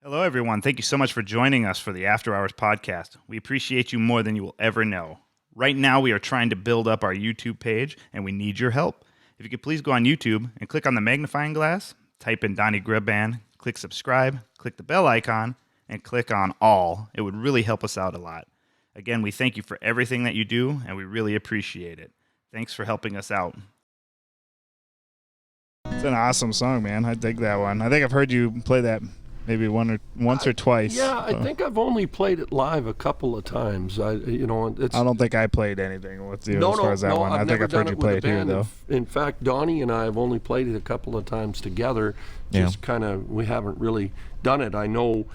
Hello, everyone. Thank you so much for joining us for the After Hours podcast. We appreciate you more than you will ever know. Right now, we are trying to build up our YouTube page, and we need your help. If you could please go on YouTube and click on the magnifying glass, type in Donny Grubb Band, click subscribe, click the bell icon, and click on all. It would really help us out a lot. Again, we thank you for everything that you do, and we really appreciate it. Thanks for helping us out. It's an awesome song, man. I dig that one. I think I've heard you play that maybe once or twice. Yeah, I think I've only played it live a couple of times. I don't think I played anything with you as far as that one. I think I've heard you play it here, though. In fact, Donny and I have only played it a couple of times together. Just kind of, we haven't really done it. I know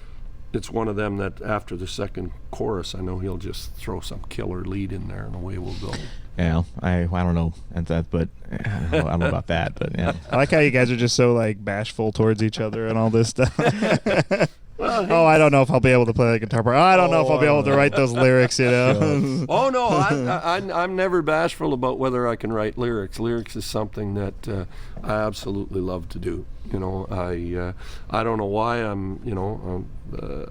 it's one of them that after the second chorus, I know he'll just throw some killer lead in there and away we'll go. Yeah, I don't know but I don't know about that, but yeah. I like how you guys are just so like bashful towards each other and all this stuff. Well, hey. Oh, I don't know if I'll be able to play the guitar part. I don't know if I'll be able to write those lyrics, you know. Oh no, I'm never bashful about whether I can write lyrics. Lyrics is something that I absolutely love to do. You know, I don't know why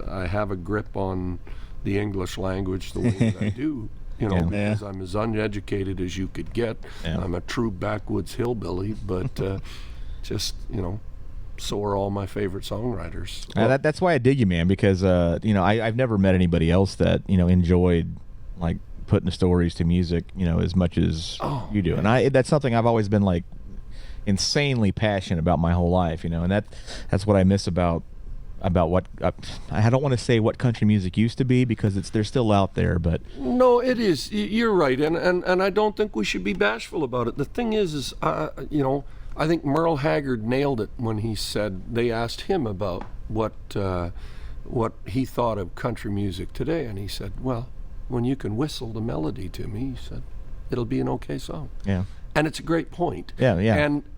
I have a grip on the English language the way that I do. You know, because I'm as uneducated as you could get. Yeah. I'm a true backwoods hillbilly, but just, you know, so are all my favorite songwriters. That's why I dig you, man, because, I've never met anybody else that, enjoyed, like, putting the stories to music, as much as you do. And that's something I've always been, like, insanely passionate about my whole life, and that's what I miss about what I don't want to say what country music used to be, because they're still out there, but no, it is. You're right, and I don't think we should be bashful about it. The thing is I think Merle Haggard nailed it when he said they asked him about what he thought of country music today, and he said, "Well, when you can whistle the melody to me," he said, "it'll be an okay song." Yeah. And it's a great point. Yeah.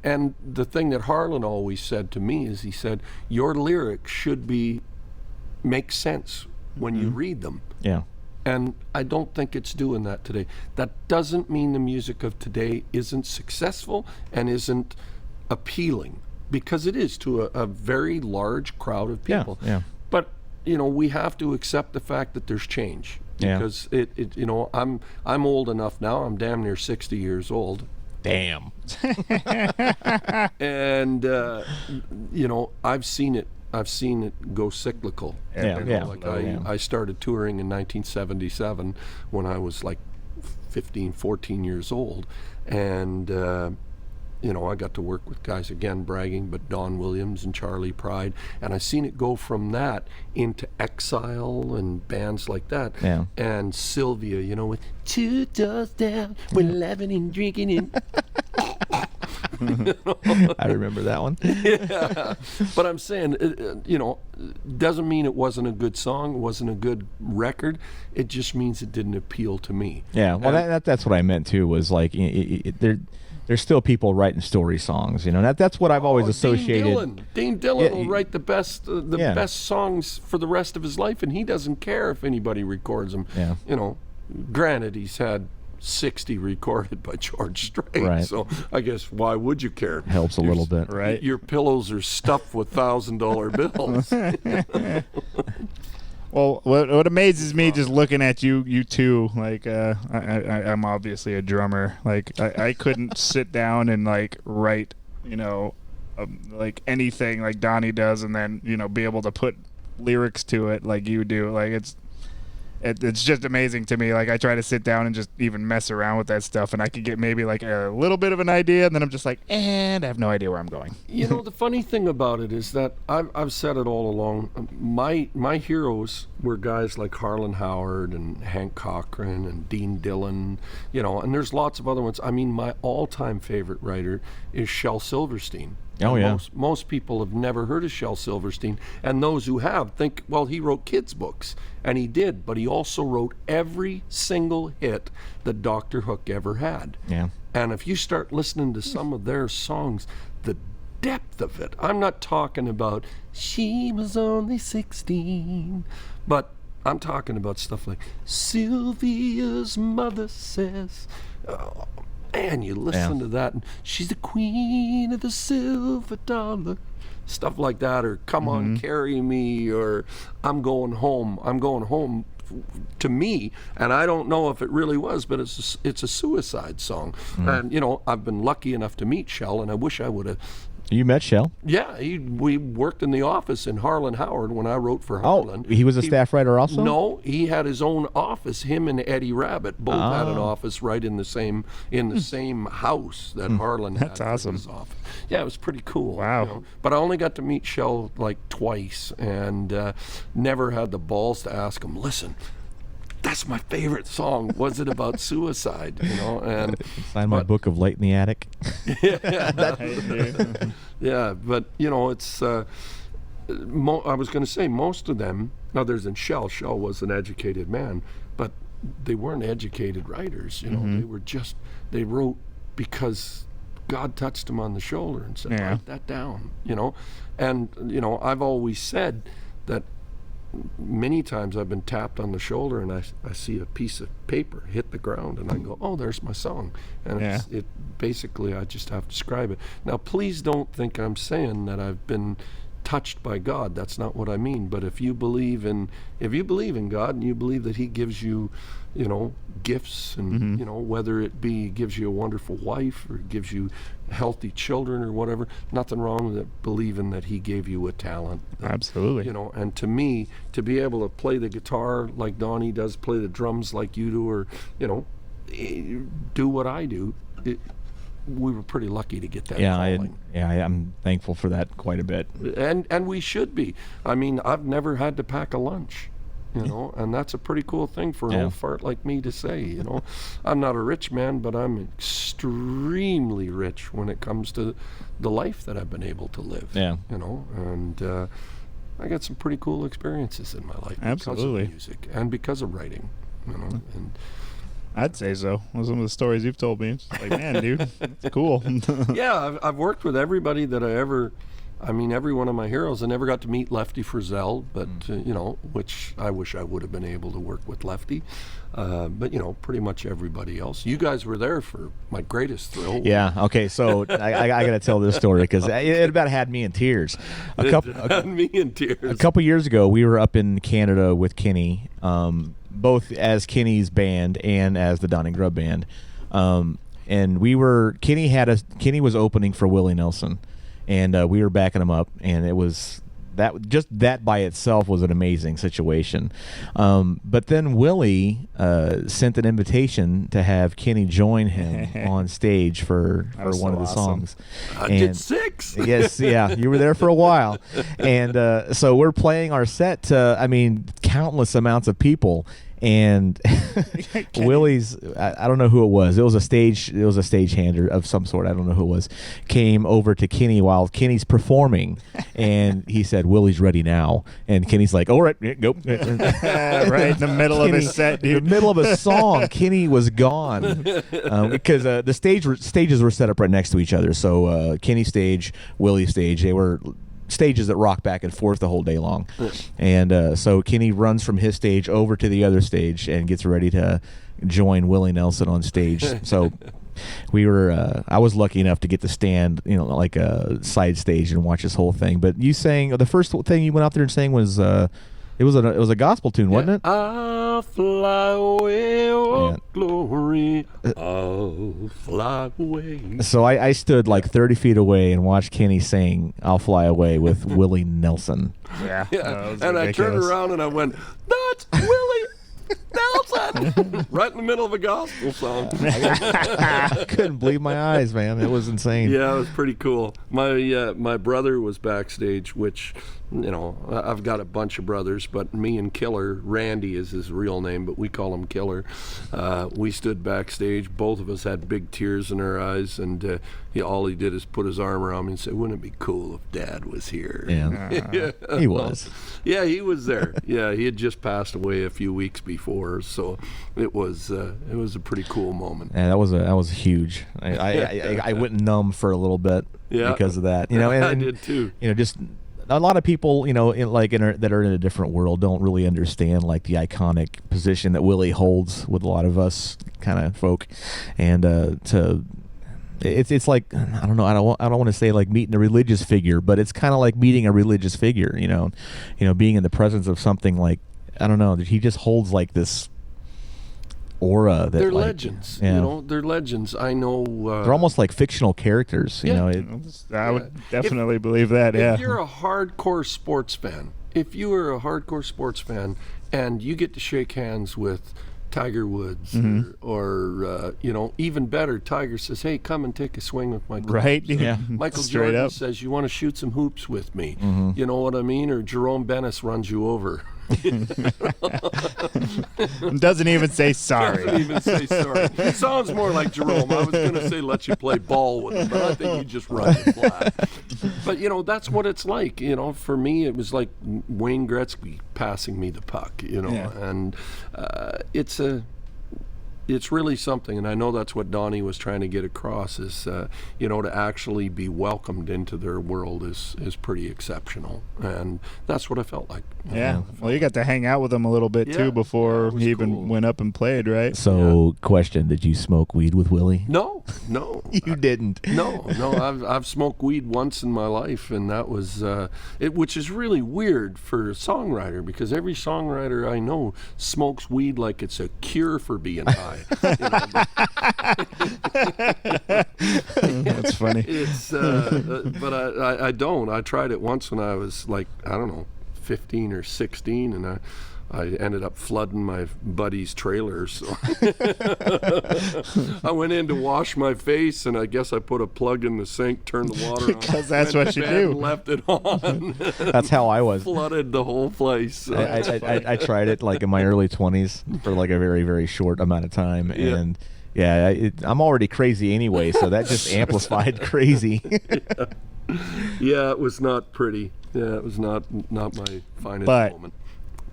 And the thing that Harlan always said to me is, he said, your lyrics should make sense when you read them. Yeah. And I don't think it's doing that today. That doesn't mean the music of today isn't successful and isn't appealing, because it is to a very large crowd of people. Yeah. But, we have to accept the fact that there's change. Because I'm old enough now. I'm damn near 60 years old. Damn. And I've seen it go cyclical. I started touring in 1977 when I was like 15, 14 years old, and I got to work with guys, again bragging, but Don Williams and Charlie Pride, and I seen it go from that into Exile and bands like that. Yeah. And Sylvia, with 2 doors down, we're laughing and drinking and I remember that one. Yeah, but I'm saying, doesn't mean it wasn't a good song, it wasn't a good record. It just means it didn't appeal to me. Yeah, well, that's what I meant too. Was like there's still people writing story songs. That's what I've always associated. Dean Dillon will write the best songs for the rest of his life, and he doesn't care if anybody records them. Yeah. Granted, he's had 60 recorded by George Strait, right. So I guess why would you care? Helps a little bit, right? Your pillows are stuffed with $1,000 bills. Well, what amazes me just looking at you two, like I'm obviously a drummer. Like I couldn't sit down and like write, like anything like Donny does, and then be able to put lyrics to it like you do. Like it's just amazing to me. Like I try to sit down and just even mess around with that stuff, and I could get maybe like a little bit of an idea, and then I'm just like, and I have no idea where I'm going. The funny thing about it is that I've said it all along. My heroes were guys like Harlan Howard and Hank Cochran and Dean Dillon, and there's lots of other ones. I mean, my all-time favorite writer is Shel Silverstein. Oh, yeah. Most people have never heard of Shel Silverstein, and those who have think, well, he wrote kids' books, and he did, but he also wrote every single hit that Dr. Hook ever had. Yeah. And if you start listening to some of their songs, the depth of it, I'm not talking about she was only 16, but I'm talking about stuff like Sylvia's mother says... and you listen to that, and she's the queen of the silver dollar. stuff like that, or come on, carry me, or I'm going home. To me, and I don't know if it really was, but it's a suicide song. And I've been lucky enough to meet Shell, and I wish I would have. You met Shell? Yeah, we worked in the office in Harlan Howard when I wrote for Harlan. Oh, he was a staff writer also? No, he had his own office. Him and Eddie Rabbit both had an office right in the same house that Harlan had. That's awesome. His office. Yeah, it was pretty cool. Wow. But I only got to meet Shell like twice, and never had the balls to ask him, listen, that's my favorite song. Was it about suicide? And sign my book of Light in the Attic. Yeah, but it's. I was going to say most of them, others than Shell. Shell was an educated man, but they weren't educated writers. They wrote because God touched them on the shoulder and said, write that down. And I've always said that. Many times I've been tapped on the shoulder and I see a piece of paper hit the ground and I go, oh, there's my song. And it basically, I just have to describe it. Now, please don't think I'm saying that I've been touched by God. That's not what I mean. But if you believe in God and you believe that he gives you, gifts and, whether it be gives you a wonderful wife or gives you healthy children or whatever, nothing wrong with believing that he gave you a talent. Absolutely. And to me, to be able to play the guitar like Donny does, play the drums like you do, or, do what I do, we were pretty lucky to get that calling. I'm thankful for that quite a bit. And we should be. I mean, I've never had to pack a lunch. And that's a pretty cool thing for an old fart like me to say. I'm not a rich man, but I'm extremely rich when it comes to the life that I've been able to live. Yeah. And I got some pretty cool experiences in my life. Absolutely. Because of music and because of writing. And I'd say so. Well, some of the stories you've told me, it's like, man, dude, it's cool. Yeah, I've worked with everybody that every one of my heroes. I never got to meet Lefty Frizzell, but, which I wish I would have been able to work with Lefty. But, pretty much everybody else. You guys were there for my greatest thrill. Yeah, okay, so I got to tell this story because it about had me in tears. Me in tears. A couple years ago, we were up in Canada with Kenny, both as Kenny's band and as the Donny Grubb band. And Kenny was opening for Willie Nelson. And we were backing him up, and it was that by itself was an amazing situation. But then Willie sent an invitation to have Kenny join him on stage for one of the songs. I did 6. Yes, yeah, you were there for a while, and so we're playing our set to countless amounts of people. And Willie's, I don't know who it was. It was a stagehander of some sort. I don't know who it was. Came over to Kenny while Kenny's performing, and he said, "Willie's ready now." And Kenny's like, "All right, go." Right in the middle of his set, dude. In the middle of a song, Kenny was gone because the stages were set up right next to each other. So Kenny's stage, Willie's stage, they were stages that rock back and forth the whole day long. And so Kenny runs from his stage over to the other stage and gets ready to join Willie Nelson on stage. So I was lucky enough to get to stand, like a side stage and watch this whole thing. But you sang, the first thing you went out there and sang was it was a gospel tune, wasn't it? I'll fly away, oh glory, I'll fly away. So I stood like 30 feet away and watched Kenny sing "I'll Fly Away" with Willie Nelson. Yeah. And I turned around and I went, "That's Willie Nelson!" Right in the middle of a gospel song. I couldn't believe my eyes, man. It was insane. Yeah, it was pretty cool. My brother was backstage, which, I've got a bunch of brothers, but me and Killer, Randy is his real name, but we call him Killer. We stood backstage. Both of us had big tears in our eyes, and all he did is put his arm around me and say, "Wouldn't it be cool if Dad was here?" Yeah, he was. Yeah, he was there. Yeah, he had just passed away a few weeks before, so it was a pretty cool moment. Yeah, that was huge. I went numb for a little bit because of that. And I did too. Just a lot of people, that are in a different world don't really understand like the iconic position that Willie holds with a lot of us kind of folk, and it's like, I don't know, I don't want to say like meeting a religious figure, but it's kind of like meeting a religious figure, being in the presence of something like, I don't know, he just holds like this aura that they're like, legends. yeah. They're legends. I know. They're almost like fictional characters. Yeah. I would definitely believe that. If Yeah. you're a hardcore sports fan, and you get to shake hands with Tiger Woods, or even better, Tiger says, "Hey, come and take a swing with my clubs." Right? Yeah. Michael Straight Jordan up. says, "You want to shoot some hoops with me?" You know what I mean? Or Jerome Bennis runs you over. Doesn't even say sorry. Doesn't even say sorry. It sounds more like Jerome. I was going to say let you play ball with him, but I think you just run it flat. But, that's what it's like. For me, it was like Wayne Gretzky passing me the puck, and it's really something, and I know that's what Donny was trying to get across is, to actually be welcomed into their world is pretty exceptional, and that's what I felt like. Yeah. Well, you got to hang out with him a little bit, too, before it was he even cool. went up and played, right? So, question: did you smoke weed with Willie? No. You didn't. No. I've smoked weed once in my life, and that was which is really weird for a songwriter because every songwriter I know smokes weed like it's a cure for being high. That's funny. It's but I don't. I tried it once when I was like, I don't know, 15 or 16, and I ended up flooding my buddy's trailer. So I went in to wash my face, and I guess I put a plug in the sink, turned the water on. Because that's went what to you bed do. and left it on. That's how I was. Flooded the whole place. So. I tried it like in my early 20s for like a very, very short amount of time, and I'm already crazy anyway, so that just amplified crazy. Yeah, it was not pretty. Yeah, it was not my finest But- moment.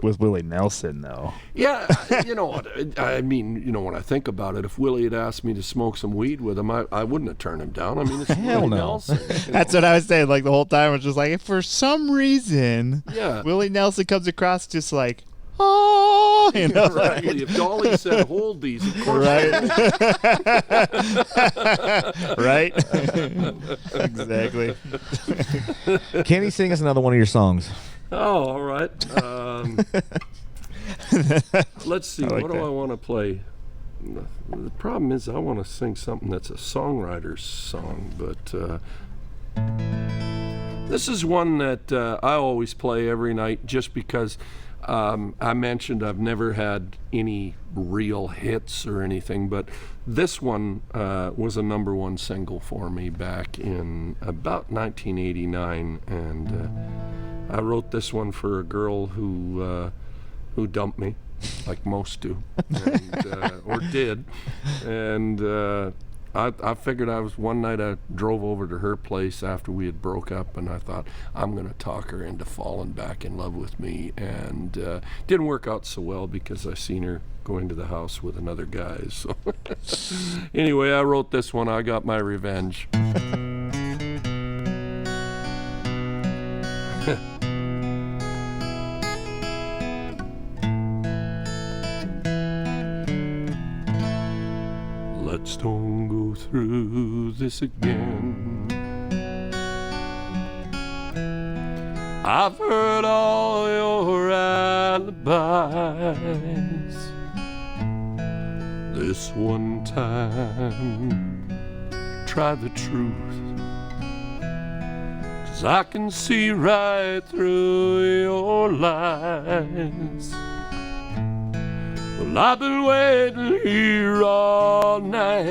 With Willie Nelson, though. Yeah, you know what? I mean, when I think about it, if Willie had asked me to smoke some weed with him, I wouldn't have turned him down. I mean, it's Hell Willie no. Nelson. That's what I was saying. Like the whole time, I was just like, if for some reason, Yeah. Willie Nelson comes across just like, oh, Exactly. If Dolly said, hold these, of course. Right? Exactly. Kenny, sing us another one of your songs. Oh, all right. Let's see. like What do that. I want to play? The problem is I want to sing something that's a songwriter's song, but this is one that I always play every night just because I mentioned I've never had any real hits or anything, but this one was a #1 single for me back in about 1989, and I wrote this one for a girl who dumped me, like most do, and, or did, and I figured one night I drove over to her place after we had broke up, and I thought, I'm going to talk her into falling back in love with me, and didn't work out so well because I seen her go into the house with another guy. So anyway, I wrote this one, I Got My Revenge. Let's don't go through this again. I've heard all your alibis. This one time, try the truth. 'Cause I can see right through your lies. Well, I've been waiting here all night,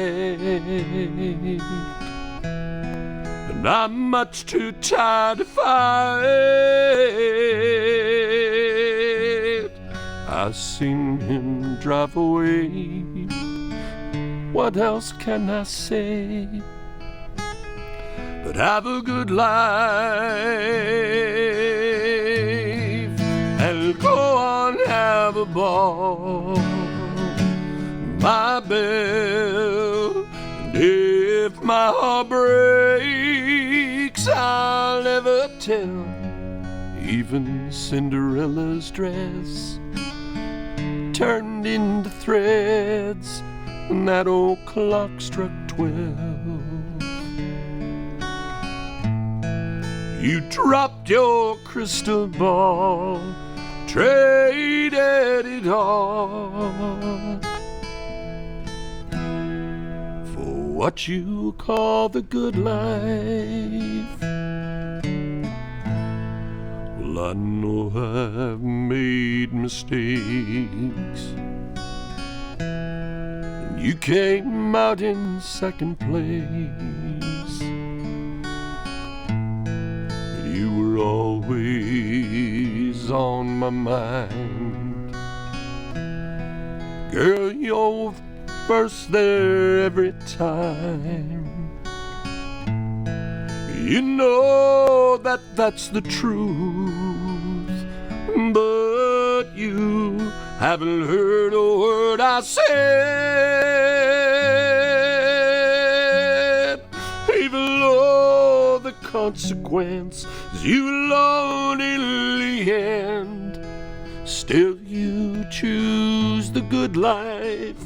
and I'm much too tired to fight. I seen him drive away. What else can I say? But have a good life and go on, have a ball, my belle. And if my heart breaks, I'll never tell. Even Cinderella's dress turned into threads when that old clock struck 12. You dropped your crystal ball, traded it all for what you call the good life. Well, I know I've made mistakes. You came out in second place. You were always on my mind. Girl, you're first there every time. You know that that's the truth, but you haven't heard a word I said. Even though the consequence is you alone in the end, still you choose the good life.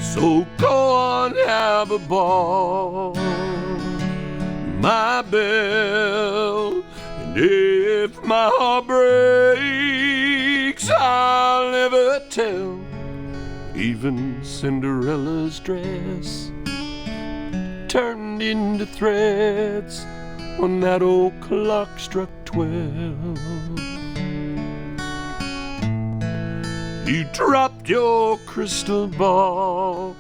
So go on, have a ball, my belle. And if my heart breaks, I'll never tell. Even Cinderella's dress turned into threads when that old clock struck 12. You dropped your crystal ball,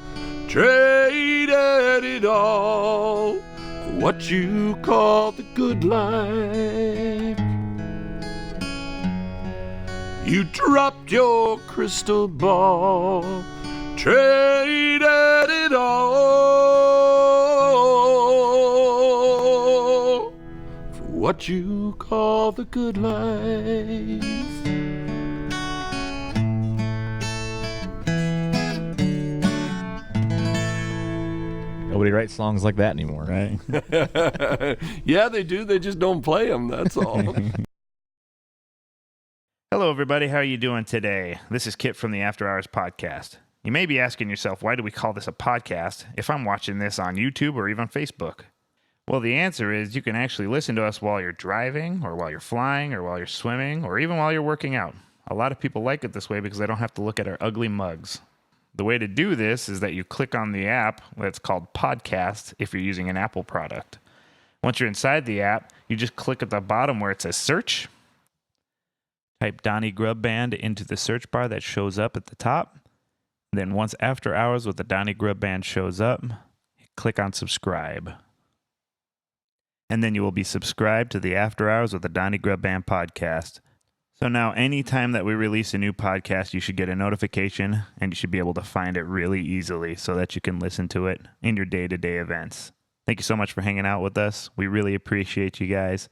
traded it all for what you call the good life. You dropped your crystal ball, traded it all for what you call the good life. Nobody writes songs like that anymore. Right. Yeah, they do. They just don't play them. That's all. Hello, everybody. How are you doing today? This is Kit from the After Hours Podcast. You may be asking yourself, why do we call this a podcast if I'm watching this on YouTube or even Facebook? Well, the answer is you can actually listen to us while you're driving or while you're flying or while you're swimming or even while you're working out. A lot of people like it this way because they don't have to look at our ugly mugs. The way to do this is that you click on the app that's called Podcast if you're using an Apple product. Once you're inside the app, you just click at the bottom where it says Search. Type Donny Grubb Band into the search bar that shows up at the top. Then once After Hours with the Donny Grubb Band shows up, click on Subscribe. And then you will be subscribed to the After Hours with the Donny Grubb Band podcast. So now anytime that we release a new podcast, you should get a notification and you should be able to find it really easily so that you can listen to it in your day-to-day events. Thank you so much for hanging out with us. We really appreciate you guys.